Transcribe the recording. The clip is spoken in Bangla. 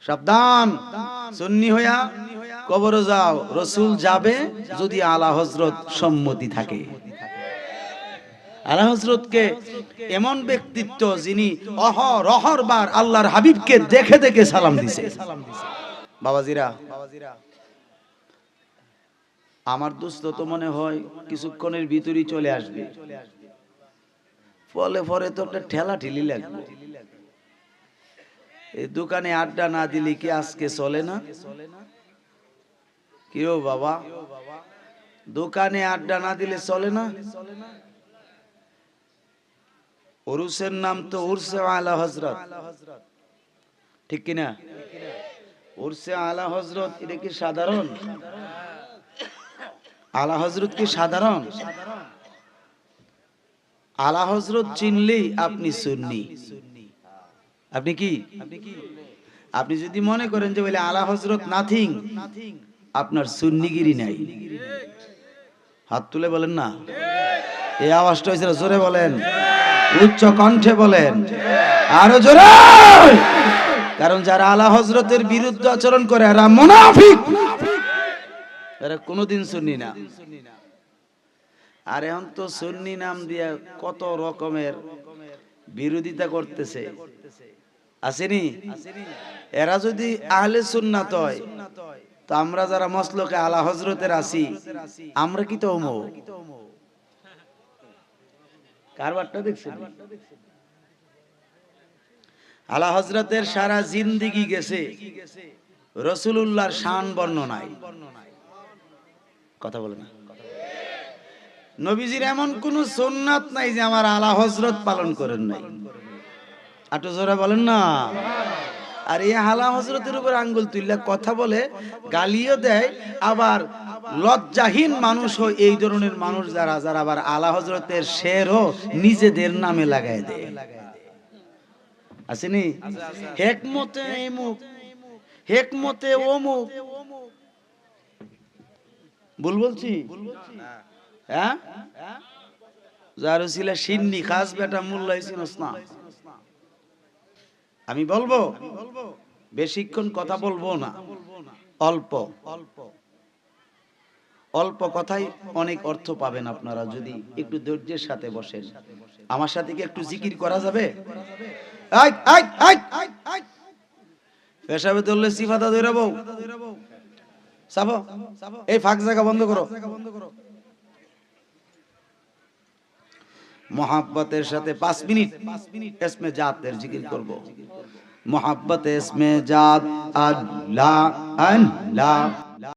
সাবধান, সুন্নি হইয়া কবরে যাও, রসুল যাবে যদি আলা হযরত সম্মতি থাকে। আলা হযরতকে এমন ব্যক্তিত্ব যিনি অহরহরবার আল্লাহর হাবিবকে দেখে দেখে সালাম দিছে। বাবাজিরা, আমার দোস্ত তো মনে হয় কিছুক্ষণের ভিতরই চলে আসবে, ফলে পরে তো একটা ঠেলা ঠেলি লাগবে। এই দোকানে আড্ডা না দিলে কি আজকে চলে না? কিও বাবা, দোকানে আড্ডা না দিলে চলে না? উরুসের নাম তো উরসে আলা হযরত, ঠিক কিনা? উরসে আলা হযরত এটা কি সাধারণ? আলা হযরত কি সাধারণ? আলা হযরত চিনলেই আপনি সুন্নি। আপনি কি? আপনি যদি মনে করেন যে বলে আলা হযরত নাথিং, আপনার সুন্নিগিরি নাই। হাত তুলে বলেন না। এই আওয়াজটা হয়েছিল, জোরে বলেন, উচ্চ কণ্ঠে বলেন, আরো জোরে। কারণ যারা আলা হযরতের বিরুদ্ধে আচরণ করে এরা মুনাফিক, এরা কোনোদিন সুন্নি না। আর এখন তো সুন্নি নাম দিয়ে কত রকমের বিরোধিতা করতেছে, আসেনি? এরা যদি আহলে সুন্নাত হয়, তো আমরা যারা মসলকে আলা হযরতের আছি, আমরা কি তো ওমো? কারবারটা দেখছেন? আলা হযরতের সারা জিন্দেগি গেছে রাসূলুল্লাহর শান বর্ণনায়। কথা বলে না। নবীজির এমন কোন সুন্নাত নাই যে আমার আলা হযরত পালন করেন নাই। আটো জোরে বলেন না। আর এই আলা হযরতের উপর আঙ্গুল তুললে কথা বলে, গালিও দেয়, আবার লজ্জাহীন মানুষ হয় এই ধরনের মানুষ যারা আবার আলা হযরতের শেরও নিজেদের নামে লাগায় দেয়। আসেনি? হেকমতে এমুক, হেকমতে অমুক। ভুল বলছি? হ্যাঁ, যার ছিল সিন্নি খাস বেটা মোল্লাই চিনস না। আমি বলবো, বেশিক্ষণ কথা বলবো না, অল্প অল্প কথাই অনেক অর্থ পাবেন আপনারা যদি একটু ধৈর্যের সাথে বসেন। আমার সাথে কি একটু জিকির করা যাবে? পেশাবে ধরলে সিফাতা ধরে বউ সাবো, এই ফাঁক জায়গা বন্ধ করো। মোহাব্বতের সাথে 5 মিনিট ইসমে জাতের জিকির করব। মোহাব্বত ইসমে জাত আল্লাহ আল্লাহ